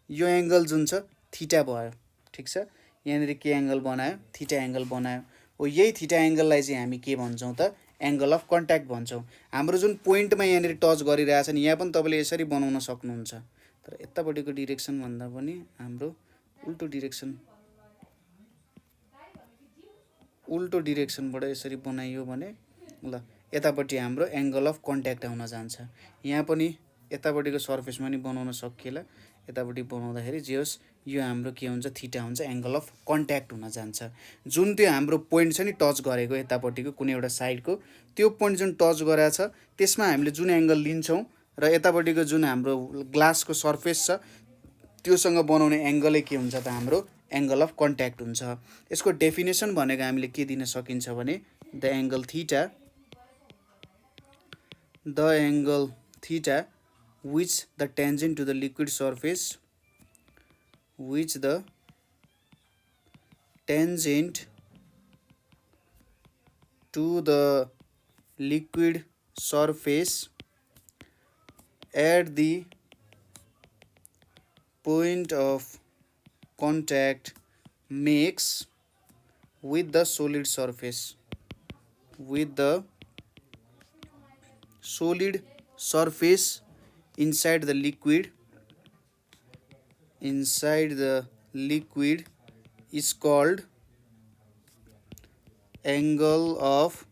यो एङ्गल जुन छ थीटा भयो, ठिक छ। यहाँनिर के एङ्गल बनायो, थीटा एङ्गल बनायो हो। यही थीटा एङ्गललाई चाहिँ हामी के भन्छौँ त एङ्गल अफ कन्ट्याक्ट भन्छौँ। हाम्रो जुन पोइन्टमा यहाँनिर टच गरिरहेछ नि, यहाँ पनि तपाईँले यसरी बनाउन सक्नुहुन्छ, तर यतापट्टिको डिरेक्सन भन्दा पनि हाम्रो उल्टो डिरेक्सनबाट यसरी बनाइयो भने ल यतापट्टि हाम्रो एङ्गल अफ कन्ट्याक्ट आउन जान्छ। यहाँ पनि यतापट्टिको सर्फेसमा नि बनाउन सकिएला, यतापट्टि बनाउँदाखेरि जे होस् यो हाम्रो के हुन्छ थीटा हुन्छ, एङ्गल अफ कन्ट्याक्ट हुन जान्छ। जुन त्यो हाम्रो पोइन्ट छ नि टच गरेको यतापट्टिको कुनै एउटा साइडको, त्यो पोइन्ट जुन टच गरेको छ त्यसमा हामीले जुन एङ्गल लिन्छौँ र यतापट्टिको जुन हाम्रो ग्लासको सर्फेस छ त्योसँग बनाउने एङ्गलै के हुन्छ त हाम्रो एङ्गल अफ कन्ट्याक्ट हुन्छ। यसको डेफिनेसन भनेको हामीले के दिन सकिन्छ भने the angle theta which the tangent to the liquid surface with the at the point of contact makes with the solid surface inside the liquid inside the liquid is called angle of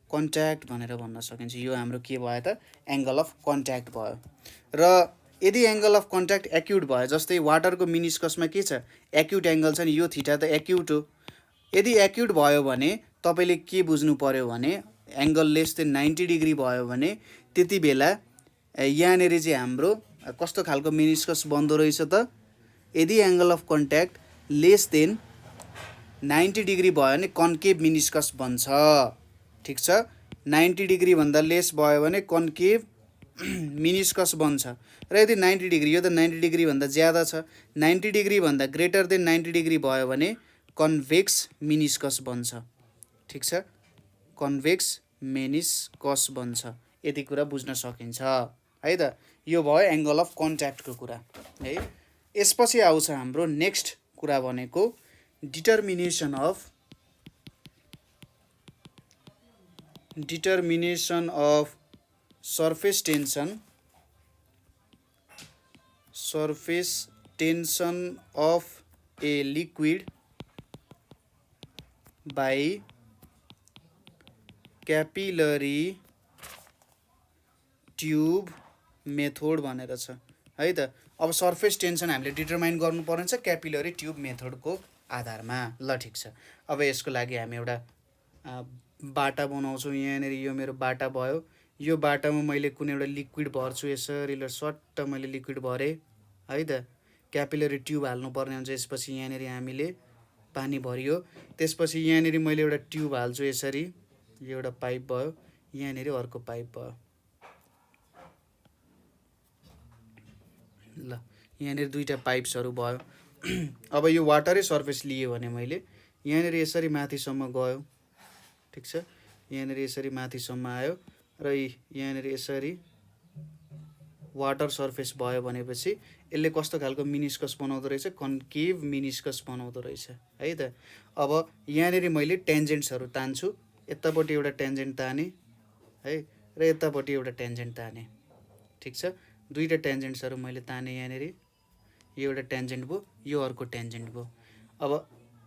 contact भनेर भन्न सकिन्छ। यो हाम्रो के भयो त angle of contact भयो। र यदि एंगल अफ कन्ट्याक्ट एक्युट भयो, जस्तै वाटरको मिनिस्कसमा के छ एक्युट एंगल छ नि, यो थीटा त एक्युट हो। यदि एक्युट भयो भने तपाईले के बुझ्नु पर्यो भने एंगल लेस देन 90 डिग्री भयो भने त्यति बेला यहाँनेरि चाहिँ हाम्रो कस्तो खालको मिनिस्कस बन्दो रहेछ त, यदि angle of contact less than 90 degree भयो भने कन्केभ मिनिस्कस बन्छ। ठीक छ, 90 डिग्री भन्दा लेस भयो भने कन्केभ मिनिस्कस बन्छ। र यदि 90 डिग्री, यो त 90 डिग्री भन्दा ज्यादा छ, 90 डिग्री भन्दा ग्रेटर देन 90 डिग्री भयो भने कन्भेक्स मिनिस्कस बन्छ। ठीक छ, कन्भेक्स मिनिस्कस बन्छ। यति कुरा बुझ्न सकिन्छ है त। यो भयो एंगल अफ कन्ट्याक्टको कुरा है। यसपछि आउँछ हाम्रो नेक्स्ट कुरा भनेको determination of surface tension of a liquid by capillary tube method भनेर छ है त। अब सर्फेस टेन्सन हामीले डिटरमाइन गर्नु पर्ने छ क्यापिलरी ट्युब मेथडको आधारमा। ल ठीक छ, अब यसको लागि हामी एउटा बाटा बनाउँछौँ। यहाँनिर यो मेरो बाटा भयो। यो बाटामा मैले कुनै एउटा लिक्विड भर्छु, यसरी ल सट्ट मैले लिक्विड भरेँ है त। क्यापिलरी ट्युब हाल्नुपर्ने हुन्छ। यसपछि यहाँनिर हामीले पानी भरियो, त्यसपछि यहाँनिर मैले एउटा ट्युब हाल्छु यसरी, यो एउटा पाइप भयो, यहाँनिर अर्को पाइप भयो। ल यहाँनिर दुईटा पाइप्सहरू भयो। अब यो वाटरै सर्फेस लियो भने मैले यहाँनिर यसरी माथिसम्म गयो। ठीक छ, यहाँनिर यसरी माथिसम्म आयो र यहाँनिर यसरी वाटर सर्फेस भयो भनेपछि यसले कस्तो खालको मिनिस्कस बनाउँदो रहेछ, कन्केभ मिनिस्कस बनाउँदो रहेछ है त। अब यहाँनिर मैले टेन्जेन्ट्सहरू तान्छु, यतापट्टि एउटा टेन्जेन्ट ताने है र यतापट्टि एउटा टेन्जेन्ट ताने। ठीक छ, दुईटा टेन्जेन्ट्सहरू मैले ताने। यहाँनिर यो एउटा टेन्जेन्ट भयो, यो अर्को टेन्जेन्ट भयो। अब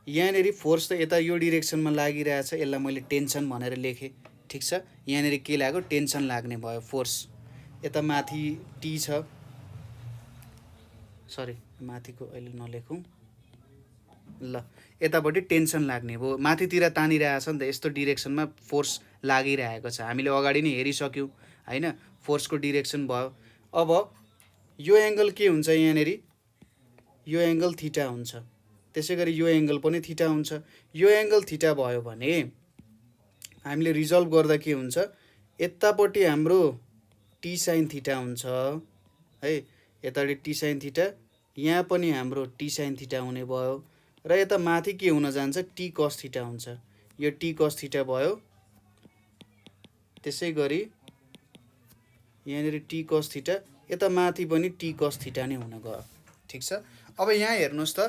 यहाँनिर फोर्स त यता यो डिरेक्सनमा लागिरहेछ, यसलाई मैले टेन्सन भनेर लेखेँ। ठीक छ, यहाँनिर के लाग्यो टेन्सन लाग्ने भयो, फोर्स। यता माथि टी छ, सरी माथिको अहिले नलेखौँ। ल यतापट्टि टेन्सन लाग्ने भयो, माथितिर तानिरहेछ नि त, यस्तो डिरेक्सनमा फोर्स लागिरहेको छ। हामीले अगाडि नै हेरिसक्यौँ हैन, फोर्सको डिरेक्सन भयो। अब यो एंगल के हुन्छ, यहाँनिर यो एंगल थीटा हुन्छ, त्यसै गरी यो एंगल पनि थीटा हुन्छ। यो एंगल थीटा भयो भने हामीले रिजल्भ गर्दा के हुन्छ, यतापट्टि हाम्रो टी साइन थीटा हुन्छ है, यतापट्टि टी साइन थीटा, यहाँ पनि हाम्रो टी साइन थीटा हुने भयो। र यता माथि के हुन जान्छ, टी कस थीटा हुन्छ। यो टी कस थीटा भयो, त्यसै गरी यहाँनिर टी कस थीटा, यता माथि पनि टी कस थीटा नै हुन गयो। ठीक छ, अब यहाँ हेर्नुहोस् त,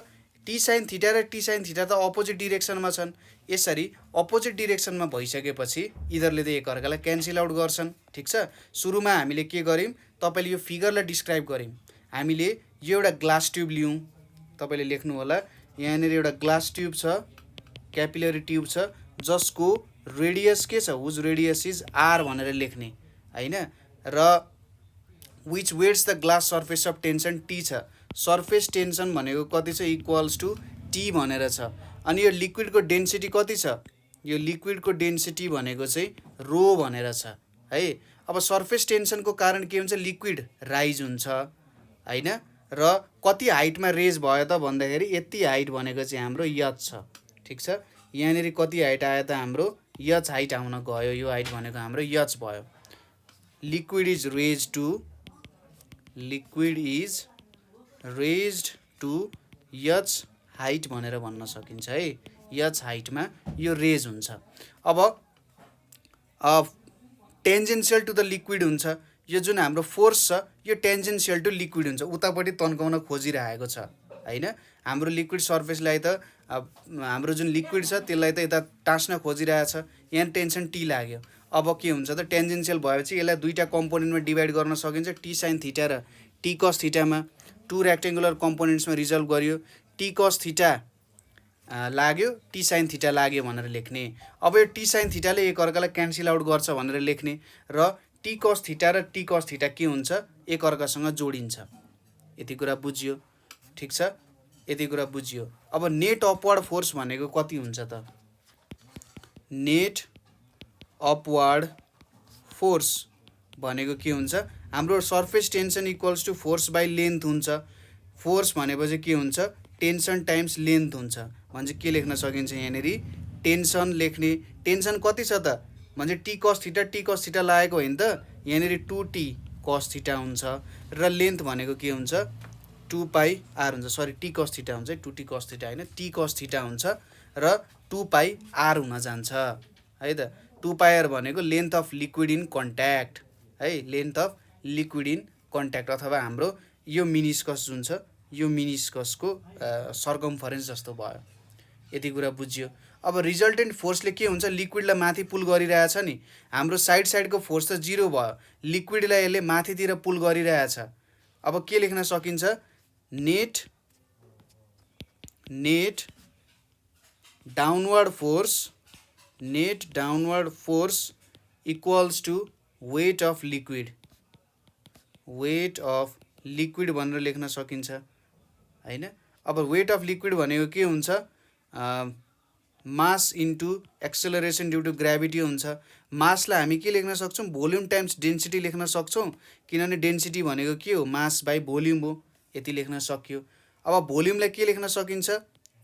टी साइन थीटा र टी साइन थीटा त अपोजिट डिरेक्सनमा छन्। यसरी अपोजिट डिरेक्सनमा भइसकेपछि यिनीहरूले त एकअर्कालाई क्यान्सल आउट गर्छन्। ठीक छ, सुरुमा हामीले के गर्यौँ, तपाईँले यो फिगरलाई डिस्क्राइब गर्यौँ। हामीले यो एउटा ग्लास ट्युब लियौँ, तपाईँले लेख्नु होला, यहाँनिर एउटा ग्लास ट्युब छ, क्यापिलरी ट्युब छ, जसको रेडियस के छ, हुज रेडियस इज आर भनेर लेख्ने हैन। र which weights the glass surface of tension T छ, सर्फेस टेन्सन भनेको कति छ, इक्वल्स टु टी भनेर छ। अनि यो लिक्विडको डेन्सिटी कति छ, यो लिक्विडको डेन्सिटी भनेको चाहिँ रो भनेर छ है। अब सर्फेस टेन्सनको कारण के हुन्छ, लिक्विड राइज हुन्छ हैन। र कति हाइटमा रेज भयो त भन्दाखेरि यति हाइट भनेको चाहिँ हाम्रो यच छ। ठीक छ, यहाँनिर कति हाइट आयो त, हाम्रो यच हाइट आउन गयो। यो हाइट भनेको हाम्रो यच भयो। Liquid is raised to h height भनेर भन्न सकिन्छ है। यच हाइटमा यो रेज हुन्छ। अब टेन्जेन्सियल टु द लिक्विड हुन्छ। यो जुन हाम्रो फोर्स छ यो टेन्जेन्सियल टु लिक्विड हुन्छ, उतापट्टि तन्काउन खोजिरहेको छ हैन। हाम्रो लिक्विड सर्फेसलाई त हाम्रो जुन लिक्विड छ त्यसलाई त यता टाँस्न खोजिरहेछ, यहाँ टेन्सन टी लाग्यो। अब के हुन्छ त, टेन्जेन्सियल भएपछि यसलाई दुईटा कम्पोनेन्टमा डिभाइड गर्न सकिन्छ, टी साइन थीटा र टी कस थीटामा। टु रेक्टेङ्गुलर कम्पोनेन्ट्समा रिजल्भ गरियो, टी कस थिटा लाग्यो, टी साइन थिटा लाग्यो भनेर लेख्ने। अब यो टी साइन थिटाले एकअर्कालाई क्यान्सल आउट गर्छ भनेर लेख्ने र टी कस थिटा र टी कस थिटा के हुन्छ, एकअर्कासँग जोडिन्छ। यति कुरा बुझियो, ठिक छ, यति कुरा बुझियो। अब नेट अपवार्ड फोर्स भनेको कति हुन्छ त? नेट अपवार्ड फोर्स भनेको के हुन्छ? हाम्रो surface tension equals to force by length हुन्छ। फोर्स भनेपछि के हुन्छ? टेन्सन टाइम्स लेन्थ हुन्छ। भने के लेख्न सकिन्छ यहाँनिर? टेन्सन लेख्ने। टेन्सन कति छ त? भने टी कस थिटा लागेको होइन त? यहाँनिर 2t कस थिटा हुन्छ र लेन्थ भनेको के हुन्छ? 2πr हुन्छ। सरी, टी कस थिटा हुन्छ, 2t कस थिटा होइन, टी कस थिटा हुन्छ र 2πr हुन जान्छ है त। 2πr भनेको length of liquid in contact है, length of liquid in contact, अथवा हाम्रो यो मिनिस्कस जुन छ, यो मिनिस्कसको सर्कमफरेन्स जस्तो भयो। यति कुरा बुझ्यो। अब रिजल्टेन्ट फोर्सले के हुन्छ? लिक्विडलाई माथि पुल गरिरहेछ नि, हाम्रो साइडको फोर्स त 0 भयो, लिक्विडलाई यसले माथितिर पुल गरिरहेछ। अब के लेख्न सकिन्छ? Net downward force equals to weight of liquid भनेर लेख्न सकिन्छ हैन। अब वेट अफ लिक्विड भनेको के हुन्छ? Mass into acceleration due to gravity हुन्छ। मासलाई हामी के लेख्न सक्छौँ? भोल्युम टाइम्स डेन्सिटी लेख्न सक्छौँ, किनभने डेन्सिटी भनेको के हो? मास बाई भोल्युम हो। यति लेख्न सक्यो। अब भोल्युमलाई के लेख्न सकिन्छ?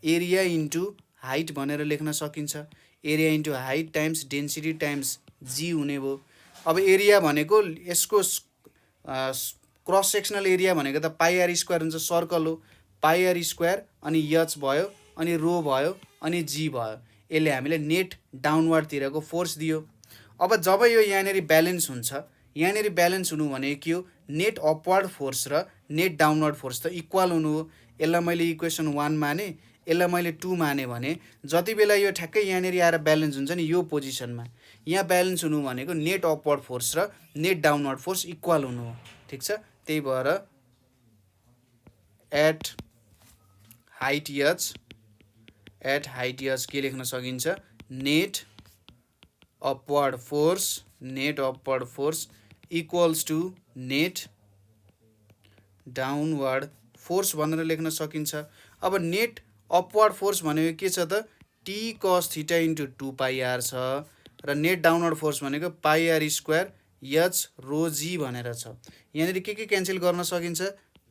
एरिया इन्टु हाइट भनेर लेख्न सकिन्छ। Area into height times density times g हुने भयो। अब एरिया भनेको यसको क्रस सेक्सनल एरिया भनेको त पाइआर स्क्वायर हुन्छ, सर्कल हो, पाइआर स्क्वायर अनि एच भयो अनि रो भयो अनि जी भयो। यसले हामीलाई नेट डाउनवर्डतिरको फोर्स दियो। अब जब यो यहाँनिर ब्यालेन्स हुन्छ, यहाँनिर ब्यालेन्स हुनु भनेको के हो? नेट अपवार्ड फोर्स र नेट डाउनवर्ड फोर्स त इक्वल हुनु हो। यसलाई मैले इक्वेसन 1 माने, यसलाई मैले 2 माने भने जति बेला यो ठ्याक्कै यहाँनिर आएर ब्यालेन्स हुन्छ नि, यो पोजिसनमा यहाँ ब्यालेन्स हुनु भनेको नेट अपवार्ड फोर्स र नेट डाउनवर्ड फोर्स इक्वल हुनु हो। ठिक छ, त्यही भएर एट हाइट एच के लेख्न सकिन्छ? Net upward force equals to net downward force भनेर लेख्न सकिन्छ। अब नेट अपवार्ड फोर्स भनेको के छ त? T cos theta into 2πr छ र नेट डाउनवर्ड फोर्स भनेको पाइआर स्क्वायर एच रो जी भनेर छ। यहाँनिर के क्यान्सल गर्न सकिन्छ?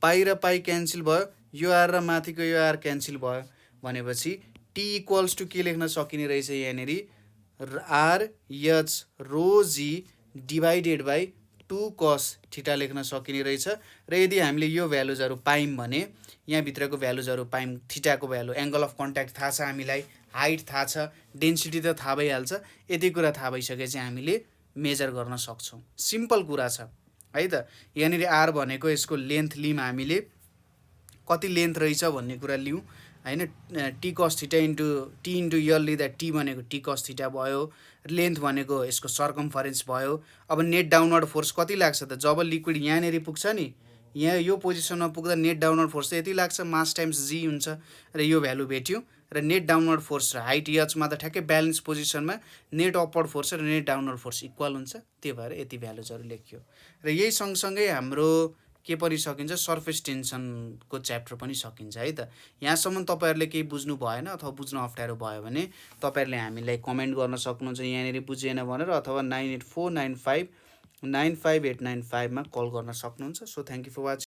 पाई र पाई क्यान्सल भयो, यो आर र माथिको यो आर क्यान्सल भयो भनेपछि टी इक्वल्स टु के लेख्न सकिने रहेछ? यहाँनिर R H rho G divided by 2 cos theta लेख्न सकिने रहेछ। र यदि हामीले यो भ्यालुजहरू पायौँ भने यहाँभित्रको भ्यालुजहरू पायौँ, थिटाको भ्यालु, एङ्गल अफ कन्ट्याक्ट थाहा छ हामीलाई, हाइट थाहा छ, डेन्सिटी त थाहा भइहाल्छ। यति कुरा थाहा भइसकेपछि हामीले मेजर गर्न सक्छौँ। सिम्पल कुरा छ है त। यहाँनिर आर भनेको यसको लेन्थ लियौँ हामीले, कति लेन्थ रहेछ भन्ने कुरा लियौँ हैन। T cos theta into T into L लिँदा टी भनेको टी कस थिटा भयो, लेन्थ भनेको यसको सर्कमफरेन्स भयो। अब नेट डाउनवर्ड फोर्स कति लाग्छ त? जब लिक्विड यहाँनिर पुग्छ नि, यहाँ यो पोजिसनमा पुग्दा नेट डाउनवर्ड फोर्स त यति लाग्छ, मास टाइम्स जी हुन्छ र यो भ्यालु भेट्यो। र नेट डाउनवर्ड फोर्स र हाइट एचमा त ठ्याक्कै ब्यालेन्स पोजिसनमा नेट अपवर्ड फोर्स र नेट डाउनवर्ड फोर्स इक्वल हुन्छ। त्यही भएर यति भ्यालुजहरू लेखियो। र यही सँगसँगै हाम्रो के पनि सकिन्छ? सर्फेस टेन्सनको च्याप्टर पनि सकिन्छ है त। यहाँसम्म तपाईँहरूले केही बुझ्नु भएन अथवा बुझ्न अप्ठ्यारो भयो भने तपाईँहरूले हामीलाई कमेन्ट गर्न सक्नुहुन्छ यहाँनिर बुझेन भनेर, अथवा 9849595895 मा कल गर्न सक्नुहुन्छ। So thank you for watching.